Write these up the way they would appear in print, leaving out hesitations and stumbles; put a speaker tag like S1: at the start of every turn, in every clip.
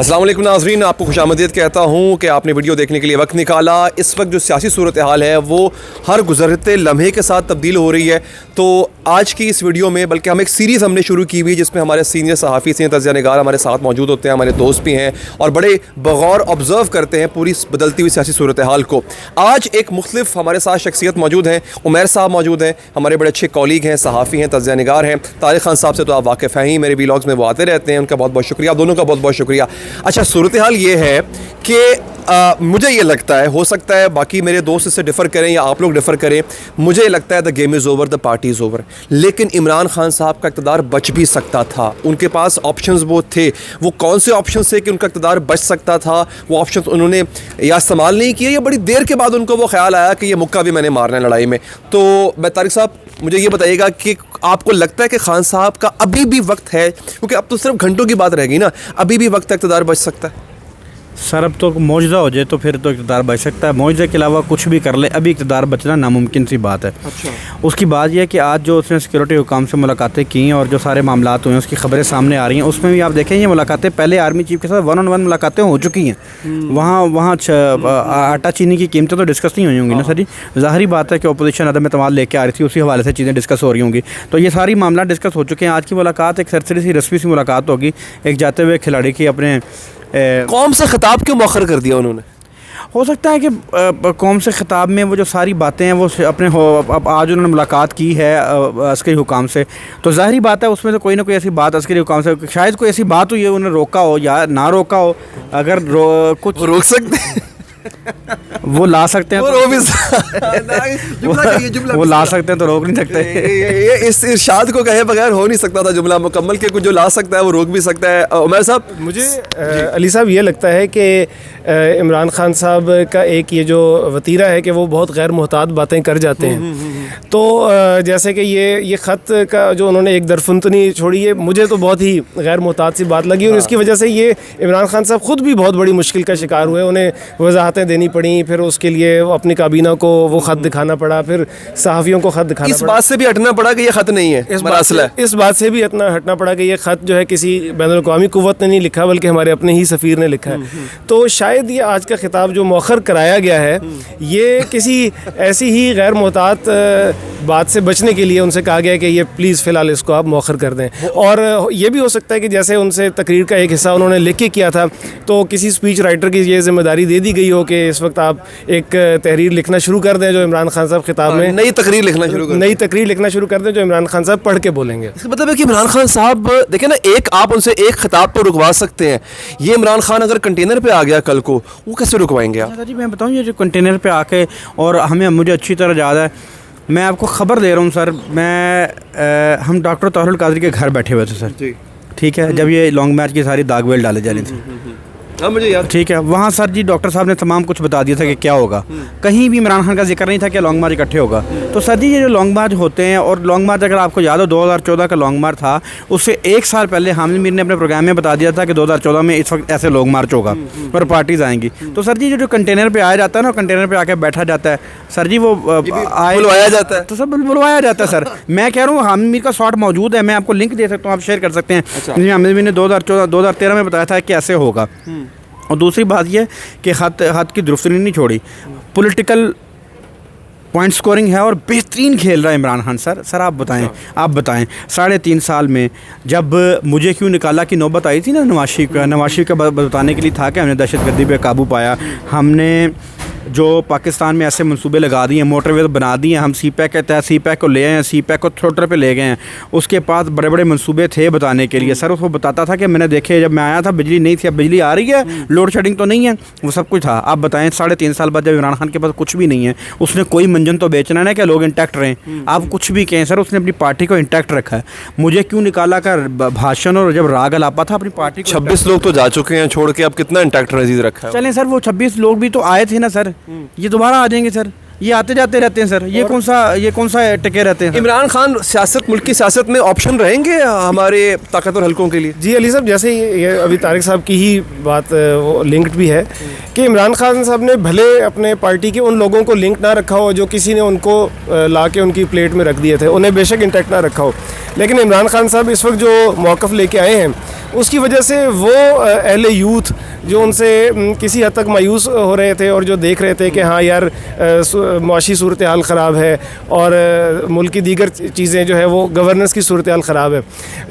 S1: अस्सलाम वालेकुम नाज़रीन, आपको खुशामदीद कहता हूँ कि आपने वीडियो देखने के लिए वक्त निकाला। इस वक्त जो सियासी सूरत हाल है वो हर गुज़रते लम्हे के साथ तब्दील हो रही है। तो आज की इस वीडियो में बल्कि हम एक सीरीज़ हमने शुरू की हुई जिसमें हमारे सीनियर सहाफ़ी सीनियर तज़किया निगार हमारे साथ मौजूद होते हैं, हमारे दोस्त भी हैं और बड़े बगौर ऑब्ज़र्व करते हैं पूरी बदलती हुई सियासी सूरत हाल को। आज एक मुख्तलिफ हमारे साथ शख्सियत मौजूद हैं। उमैर साहब मौजूद हैं, हमारे बड़े अच्छे कॉलीग हैं, सहाफ़ी हैं, तज़किया निगार हैं। तारिक खान साहब से तो आप वाकिफ़ हैं ही, मेरे व्लॉग्स में वो आते रहते हैं, उनका बहुत बहुत शुक्रिया, आप दोनों का बहुत बहुत शुक्रिया। अच्छा, सूरत हाल ये है कि मुझे ये लगता है, हो सकता है बाकी मेरे दोस्त इससे डिफ़र करें या आप लोग डिफ़र करें, मुझे लगता है the game is over, the party is over. लेकिन इमरान खान साहब का इक़्तिदार बच भी सकता था, उनके पास ऑप्शंस वो थे। वो कौन से ऑप्शंस थे कि उनका इक़्तिदार बच सकता था? वो ऑप्शंस उन्होंने या इस्तेमाल नहीं किए या बड़ी देर के बाद उनको वो ख्याल आया कि ये मुक्का भी मैंने मारना है लड़ाई में। तो मैं तारिक साहब, मुझे ये बताइएगा कि आपको लगता है कि खान साहब का अभी भी वक्त है, क्योंकि अब तो सिर्फ घंटों की बात रह गई ना, अभी भी वक्त इक़्तिदार बच सकता है?
S2: सर, अब तो मौजूदा हो जाए तो फिर तो इक़्तिदार बच सकता है। मौजूदा के अलावा कुछ भी कर ले, अभी इक़्तिदार बचना नामुमकिन सी बात है।
S1: अच्छा।
S2: उसकी बात यह है कि आज जो उसने सिक्योरिटी हुकाम से मुलाकातें की और जो सारे मामला हुए हैं उसकी खबरें सामने आ रही हैं, उसमें भी आप देखें ये मुलाकातें पहले आर्मी चीफ के साथ 1-on-1 मुलाकातें हो चुकी हैं। वहाँ आटा चीनी की कीमतें तो डिस्कस नहीं हुई होंगी ना सर जी। ज़ाहिरी बात है कि अपोजिशन अदम एतमाद लेके आ रही थी, उसी हवाले से चीज़ें डिस्कस हो रही होंगी। तो ये सारी मामला डिस्कस हो चुके हैं। आज की मुलाकात एक सरसरी सी रस्मी सी मुलाकात होगी एक जाते हुए खिलाड़ी की अपने
S1: कौम से खिताब क्यों मौखर कर दिया उन्होंने?
S2: हो सकता है कि कौम से ख़िताब में वो जो सारी बातें हैं वो अपने अब आज उन्होंने मुलाकात की है अस्करी हुकाम से, तो ज़ाहिरी बात है उसमें तो कोई ना कोई ऐसी बात अस्करी हुकाम से शायद कोई ऐसी बात हुई है, उन्हें रोका हो या ना रोका हो। अगर कुछ
S1: रोक सकते हैं
S2: वो ला सकते हैं
S1: वो
S2: वो ला सकते हैं तो रोक नहीं सकते।
S1: ये इस इरशाद को कहे बगैर हो नहीं सकता था जुमला मुकम्मल के, कुछ जो ला सकता है वो रोक भी सकता है। उमर साहब,
S3: मुझे अली साहब ये लगता है कि इमरान खान साहब का एक ये जो वतीरा है कि वो बहुत गैर मुहतात बातें कर जाते हैं। तो जैसे कि ये ख़त का जो उन्होंने एक दरफुनतनी छोड़ी है, मुझे तो बहुत ही गैर मुहतात सी बात लगी और इसकी वजह से ये इमरान खान साहब ख़ुद भी बहुत बड़ी मुश्किल का शिकार हुए। उन्हें वजाहतें देनी पड़ी, फिर उसके लिए अपनी काबीना को वो ख़त दिखाना पड़ा, फिर सहाफ़ियों को ख़त दिखाना पड़ा।
S1: इस बात से भी हटना पड़ा कि ये ख़त नहीं है,
S3: इस बात से भी हटना पड़ा कि ये ख़त जो है किसी बैनुल-अक़वामी क़ुव्वत ने नहीं लिखा बल्कि हमारे अपने ही सफ़ीर ने लिखा है। तो शायद ये आज का खिताब जो मौखर कराया गया है, ये किसी ऐसी ही गैर मुहतात बात से बचने के लिए उनसे कहा गया कि ये प्लीज़ फ़िलहाल इसको आप मौखर कर दें। और ये भी हो सकता है कि जैसे उनसे तकरीर का एक हिस्सा उन्होंने लिख के किया था, तो किसी स्पीच राइटर की ये ज़िम्मेदारी दे दी गई हो कि इस वक्त आप एक तहरीर लिखना शुरू कर दें जो इमरान खान साहब खिताब में
S1: नई तकरीर लिखना शुरू कर दें जो इमरान खान साहब पढ़ के बोलेंगे। इसका मतलब है कि इमरान खान साहब देखें ना, एक आप उनसे एक खिताब पर रुकवा सकते हैं, ये इमरान खान अगर कंटेनर पे आ गया कल को, वो कैसे रुकवाएंगे आप?
S2: जी मैं बताऊँ, ये जो कंटेनर पे आके, और मुझे अच्छी तरह याद है, मैं आपको ख़बर दे रहा हूँ सर, हम डॉक्टर ताहिरुल कादरी के घर बैठे हुए थे सर, ठीक है, जब ये लॉन्ग मार्च की सारी दागवेल डाले जा रही थी।
S1: हाँ, मुझे याद,
S2: ठीक है, वहाँ सर जी डॉक्टर साहब ने तमाम कुछ बता दिया था कि क्या होगा। कहीं भी इमरान खान का जिक्र नहीं था कि लॉन्ग मार्च इकट्ठे होगा। तो सर जी ये जो लॉन्ग मार्च होते हैं, और लॉन्ग मार्च अगर आपको याद हो 2014 का लॉन्ग मार्च था, उससे एक साल पहले हामिद मीर ने अपने प्रोग्राम में बता दिया था कि 2014 में इस वक्त ऐसे लॉन्ग मार्च होगा और पार्टीज आएंगी। तो सर जी जो कंटेनर पर आया जाता है ना, कंटेनर पर आके बैठा जाता है सर जी, वो
S1: बुलवाया जाता है,
S2: तो सब बुलवाया जाता है सर। मैं कह रहा हूँ हामिद मीर का शॉट मौजूद है, मैं आपको लिंक दे सकता हूँ, आप शेयर कर सकते हैं। हामिद मीर ने 2013 में बताया था कि ऐसे होगा। और दूसरी बात यह कि हद की दुरुस्ती नहीं छोड़ी, पॉलिटिकल पॉइंट स्कोरिंग है और बेहतरीन खेल रहा है इमरान खान सर। आप बताएं 3.5 साल में जब मुझे क्यों निकाला की नौबत आई थी ना, नवाज शरीफ का बताने के लिए था कि हमने दहशतगर्दी पे काबू पाया, हमने जो पाकिस्तान में ऐसे मंसूबे लगा दिए, मोटरवे बना दिए, हम CPEC के तहत CPEC को ले आए हैं, CPEC को छोटे पे ले गए हैं। उसके पास बड़े बड़े मंसूबे थे बताने के लिए सर। उसको बताता था कि मैंने देखे, जब मैं आया था बिजली नहीं थी, अब बिजली आ रही है, लोड शेडिंग तो नहीं है, वो सब कुछ था। आप बताएं 3.5 साल बाद जब इमरान खान के पास कुछ भी नहीं है, उसने कोई मंजन तो बेचना है ना कि लोग इंटैक्ट रहें। आप कुछ भी कहें सर, उसने अपनी पार्टी को इंटैक्ट रखा है। मुझे क्यों निकाला कर भाषण और जब राग अलापा था अपनी पार्टी को,
S1: 26 लोग तो जा चुके हैं छोड़ के, अब कितना इंटैक्ट रजीज रखा है?
S2: चलें सर, वो 26 लोग भी तो आए थे ना सर, ये दोबारा आ जाएंगे सर, ये आते जाते रहते हैं सर, ये कौन सा टिके रहते हैं।
S1: इमरान खान सियासत, मुल्क की सियासत में ऑप्शन रहेंगे हमारे ताकतवर हलकों के लिए?
S3: जी अली साहब, जैसे ये अभी तारिक साहब की ही बात वो लिंक्ड भी है कि इमरान खान साहब ने भले अपने पार्टी के उन लोगों को लिंक ना रखा हो जो किसी ने उनको ला के उनकी प्लेट में रख दिए थे, उन्हें बेशक इंटैक्ट ना रखा हो, लेकिन इमरान खान साहब इस वक्त जो मौक़िफ़ लेके आए हैं उसकी वजह से वो अहले यूथ जो उनसे किसी हद तक मायूस हो रहे थे और जो देख रहे थे कि हाँ यार मुआशी सूरत हाल ख़राब है और मुल्क की दीगर चीज़ें जो है वो गवर्नेंस की सूरत हाल ख़राब है,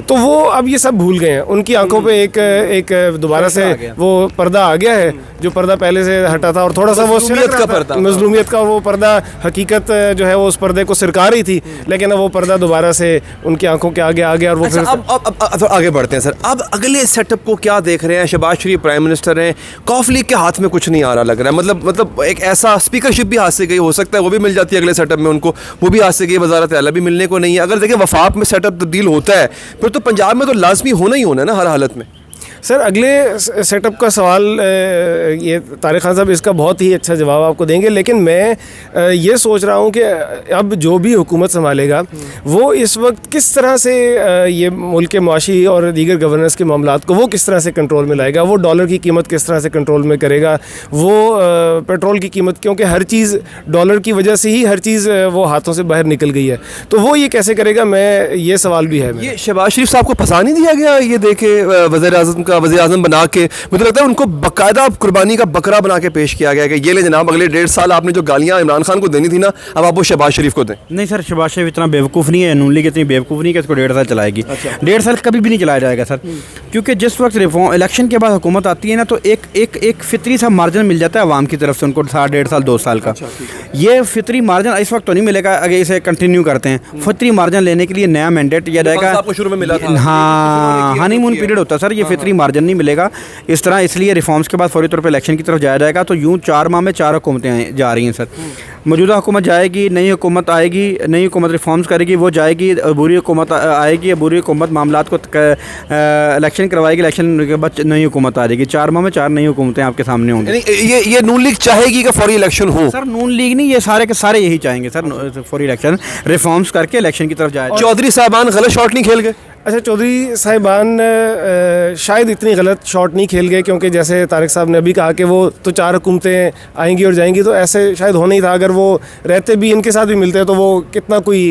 S3: तो वो अब ये सब भूल गए हैं। उनकी आंखों पे एक दोबारा से वो पर्दा आ गया है, जो पर्दा पहले से हटा था और थोड़ा सा वो मज़लूमियत का वो पर्दा, हकीकत जो है वो उस पर्दे को सिरका रही थी, लेकिन अब वो पर्दा दोबारा से उनकी आंखों के आगे आ गया और वो
S1: अच्छा, अब आगे बढ़ते हैं सर। अब अगले सेटअप को क्या देख रहे हैं? शहबाज शरीफ प्राइम मिनिस्टर हैं, कौफ लीग के हाथ में कुछ नहीं आ रहा लग रहा है। मतलब एक ऐसा स्पीकरशिप भी हाथ से गई, हो सकता है वो भी मिल जाती है अगले सेटअप में उनको, वो भी हाथ से गई, वजारत आला भी मिलने को नहीं है। अगर देखें वफाक में सेटअप तब्दील होता है फिर तो पंजाब में तो लाजमी होना ही होना है ना हर हालत में।
S3: सर अगले सेटअप का सवाल ये तारिक खान साहब इसका बहुत ही अच्छा जवाब आपको देंगे, लेकिन मैं ये सोच रहा हूँ कि अब जो भी हुकूमत संभालेगा वो इस वक्त किस तरह से ये मुल्क के मुआशी और दीगर गवर्नेंस के मामलात को वो किस तरह से कंट्रोल में लाएगा, वो डॉलर की कीमत किस तरह से कंट्रोल में करेगा, वो पेट्रोल की कीमत, क्योंकि हर चीज़ डॉलर की वजह से ही हर चीज़ वो हाथों से बाहर निकल गई है, तो वो ये कैसे करेगा, मैं ये सवाल भी है।
S1: ये शहबाज शरीफ साहब को फंसा नहीं दिया गया ये देखे वज़ीर आज़म बना के? मुझे लगता है उनको बाकायदा कुर्बानी का बकरा बना के पेश किया गया कि ये ले जनाब अगले 1.5 साल आपने जो गालियां इमरान खान को देनी थी ना, अब आप वो शहबाज शरीफ को दें।
S2: नहीं सर, शहबाज शरीफ इतना बेवकूफ़ नहीं है, नून लीग इतनी बेवकूफ़ नहीं है कि इसको 1.5 साल चलाएगी। 1.5 साल कभी भी नहीं चलाया जाएगा सर, क्योंकि जिस वक्त रिफॉर्म इलेक्शन के बाद हुकूमत आती है ना, तो एक फितरी सा मार्जिन मिल जाता है आवाम की तरफ से उनको, 1.5 साल 2 साल का। ये फितरी मार्जिन इस वक्त तो नहीं मिलेगा अगर इसे कंटिन्यू करते हैं। फितरी मार्जिन लेने के लिए नया मैंडेट दिया जाएगा।
S1: आपको शुरू में मिला था,
S2: हाँ, हनीमून पीरियड होता है सर, ये फितरी मार्जिन नहीं मिलेगा इस तरह, इसलिए रिफॉर्म्स के बाद फौरी तौर पर इलेक्शन की तरफ जाया जाएगा। तो यूँ 4 माह में 4 हुकूमतें जा रही हैं सर। मौजूदा हुकूमत जाएगी, नई हुकूमत आएगी, नई हुकूमत रिफॉर्म्स करेगी, वो जाएगी, अबूरी हुकूमत आएगी, अबूरी हुकूमत मामलात को इलेक्शन करवाएगी, इलेक्शन के बाद नई हुकूमत आ जाएगी। 4 माह में 4 नई हुकूमतें आपके सामने होंगी।
S1: ये नून लीग चाहेगी कि फौरी इलेक्शन हो?
S2: सर नून लीग नहीं, ये सारे के सारे यही चाहेंगे सर, फौरी इलेक्शन, रिफॉर्म्स करके इलेक्शन की तरफ जाए।
S1: चौधरी साहबान गलत शॉट नहीं खेल गए?
S3: अच्छा, चौधरी साहिबान शायद इतनी गलत शॉट नहीं खेल गए, क्योंकि जैसे तारिक साहब ने अभी कहा कि वो तो 4 हुकूमतें आएंगी और जाएंगी, तो ऐसे शायद होना ही था। अगर वो रहते भी, इनके साथ भी मिलते तो वो कितना कोई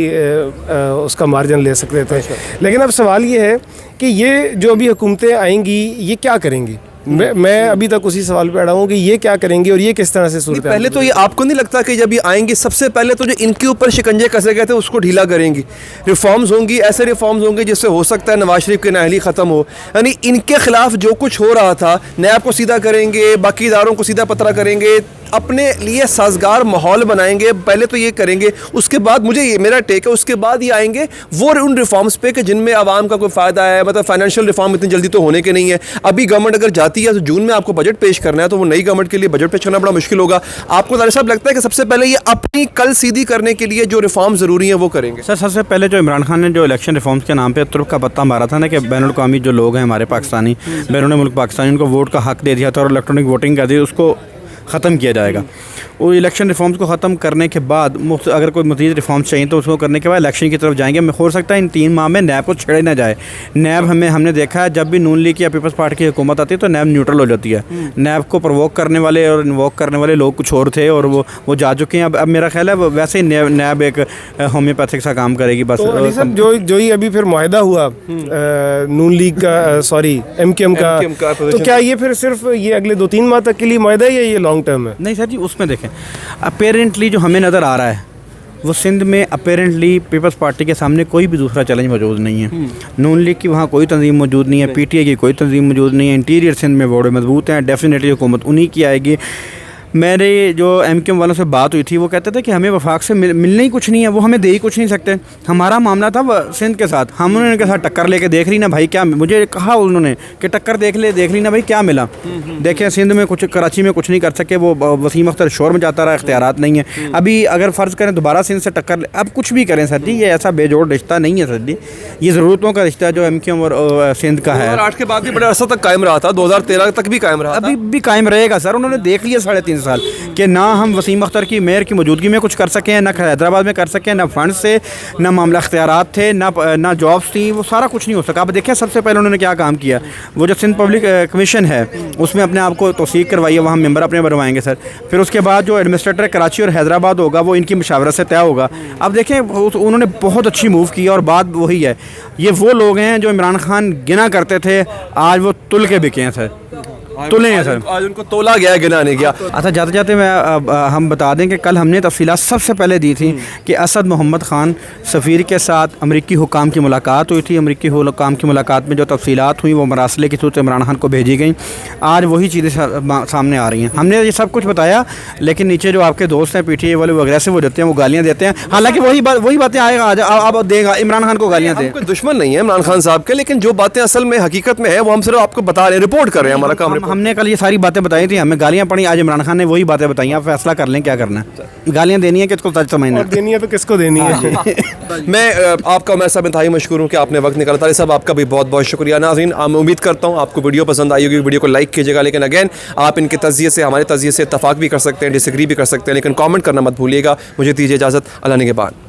S3: उसका मार्जिन ले सकते थे। लेकिन अब सवाल ये है कि ये जो अभी हुकूमतें आएंगी ये क्या करेंगी? मैं अभी तक उसी सवाल पे अड़ा हूँ कि ये क्या करेंगे और ये किस तरह से सूरत।
S1: पहले तो ये आपको नहीं लगता कि जब ये आएंगे सबसे पहले तो जो इनके ऊपर शिकंजे कसे गए थे उसको ढीला करेंगी, रिफॉर्म्स होंगी, ऐसे रिफॉर्म्स होंगे जिससे हो सकता है नवाज शरीफ की नाअहली ख़त्म हो, यानी इनके खिलाफ जो कुछ हो रहा था नैब को सीधा करेंगे, बाकी इदारों को सीधा पतरा करेंगे, अपने लिए साजगार माहौल बनाएंगे, पहले तो ये करेंगे, उसके बाद मुझे ये मेरा टेक है, उसके बाद ये आएंगे वो उन रिफॉर्म्स पे कि जिनमें आवाम का कोई फ़ायदा है। मतलब फाइनेंशियल रिफॉर्म इतनी जल्दी तो होने के नहीं है। अभी गवर्नमेंट अगर जाती है तो जून में आपको बजट पेश करना है, तो वो नई गवर्नमेंट के लिए बजट पेश करना बड़ा मुश्किल होगा। आपको तारिक साहब लगता है कि सबसे पहले ये अपनी कल सीधी करने के लिए जो रिफॉर्म ज़रूरी है वो करेंगे?
S2: सर सबसे पहले जो इमरान खान ने जो इलेक्शन रिफॉर्म्स के नाम पे तुर्क का पत्ता मारा था ना, कि बैनुल-अक़वामी जो लोग हैं हमारे पाकिस्तानी, बैरून मुल्क पाकिस्तानी, उनको वोट का हक दे दिया था और इलेक्ट्रॉनिक वोटिंग कर दी, उसको ख़त्म किया जाएगा। वो इलेक्शन रिफॉर्म्स को ख़त्म करने के बाद अगर कोई मज़ीद रिफॉर्म्स चाहिए तो उसको करने के बाद इलेक्शन की तरफ जाएंगे। हो सकता है इन 3 माह में नैब को छेड़े ना जाए। नैब हमने देखा है जब भी नून लीग या पीपल्स पार्टी की हुकूमत आती है तो नैब न्यूट्रल हो जाती है। नैब को प्रोवोक करने वाले और इन्वोक करने वाले लोग कुछ और थे और वो जा चुके हैं। अब मेरा ख्याल है वैसे ही नैब एक होम्योपैथिक सा काम करेगी बस।
S3: तो जो ही अभी फिर मुआहदा हुआ नून लीग का, सॉरी MKM का, तो क्या ये फिर सिर्फ ये अगले 2-3 माह तक के लिए मुआहदा है या ये लॉन्ग टर्म है?
S2: नहीं सर जी, उसमें देखें अपेरेंटली जो हमें नज़र आ रहा है वो सिंध में अपेरेंटली पीपल्स पार्टी के सामने कोई भी दूसरा चैलेंज मौजूद नहीं है। नून लीग की वहाँ कोई तंजीम मौजूद नहीं है, PTI की कोई तंजीम मौजूद नहीं है। इंटीरियर सिंध में बड़े मजबूत हैं, डेफिनेटली हुकूमत उन्हीं की आएगी। मेरे जो MKM वालों से बात हुई थी वो कहते थे कि हमें वफाक से मिलने ही कुछ नहीं है, वो हमें दे ही कुछ नहीं सकते। हमारा मामला था सिंध के साथ, हम उनके साथ टक्कर लेके देख ली ना भाई क्या, मुझे कहा उन्होंने कि टक्कर देख ली ना भाई क्या मिला। देखें सिंध में कुछ, कराची में कुछ नहीं कर सके, वो वसीम अख्तर शोर में जाता रहा, इख्तियारात नहीं है। अभी अगर फ़र्ज़ करें दोबारा सिंध से टक्कर, अब कुछ भी करें सर जी, ये ऐसा बेजोड़ रिश्ता नहीं है सर जी, ये ज़रूरतों का रिश्ता जो MKM और सिंध का है।
S1: 2008 के बाद भी बड़े अर्सा तक कायम रहा था, 2013 तक भी कायम रहा था,
S2: अभी भी कायम रहेगा सर। उन्होंने देख लिया 3.5 साल कि ना हम वसीम अख्तर की मेयर की मौजूदगी में कुछ कर सकें, ना हैदराबाद में कर सकें, ना फंड से, ना मामला इख्तियारात थे, ना जॉब्स थी, वो सारा कुछ नहीं हो सका। अब देखें सबसे पहले उन्होंने क्या काम किया, वो जो सिंध पब्लिक कमीशन है उसमें अपने आप को तौसीक करवाई है, वहाँ मेंबर अपने बनवाएंगे सर। फिर उसके बाद जो एडमिनिस्ट्रेटर कराची और हैदराबाद होगा वो इनकी मशावरत से तय होगा। अब देखें उन्होंने बहुत अच्छी मूव की और बात वही है, ये वो लोग हैं जो इमरान खान गिना करते थे, आज वो तुल के बिके हैं सर, तुले हैं सर,
S1: आज उनको तोला गया, गिना नहीं गया।
S2: अच्छा जाते जाते हम बता दें कि कल हमने तफसीलात सबसे पहले दी थी कि असद मोहम्मद ख़ान सफ़ीर के साथ अमरीकी हुकाम की मुलाकात हुई थी। अमरीकी हुकाम की मुलाकात में जो तफसीलात हुई वो मरासले की सूरत इमरान खान को भेजी गई। आज वही चीज़ें सामने आ रही हैं। हमने ये सब कुछ बताया, लेकिन नीचे जो आपके दोस्त हैं PTI वाले वो अग्रेसिव हो जाते हैं, वो गालियाँ देते हैं। हालांकि वही बातें आएगा अब देगा इमरान खान को गालियाँ दे।
S1: कोई दुश्मन नहीं है इमरान खान साहब के, लेकिन जो बातें असल में हकीकत में है वो हम सिर्फ आपको बता रहे हैं, रिपोर्ट कर रहे हैं, हमारा काम।
S2: हमने कल ये सारी बातें बताई थी, हमें गालियाँ पड़ी, आज इमरान खान ने वही बातें बताई। आप फैसला कर लें क्या करना है, गालियाँ देनी है किसको सच समझना है,
S3: देनी है तो किसको देनी है।
S1: मैं आपका मैं सब इंतहाई मशहूर हूँ कि आपने वक्त निकाला। तारिक साहब आपका भी बहुत बहुत शुक्रिया। नाज़रीन मैं उम्मीद करता हूँ आपको वीडियो पसंद आई होगी, वीडियो को लाइक कीजिएगा। लेकिन अगेन आप इनके तज़िये से हमारे तज़िये से इत्तफाक भी कर सकते हैं, डिसएग्री भी कर सकते हैं, लेकिन कमेंट करना मत भूलिएगा। मुझे दीजिए इजाज़त, अल्लाह निगहबान।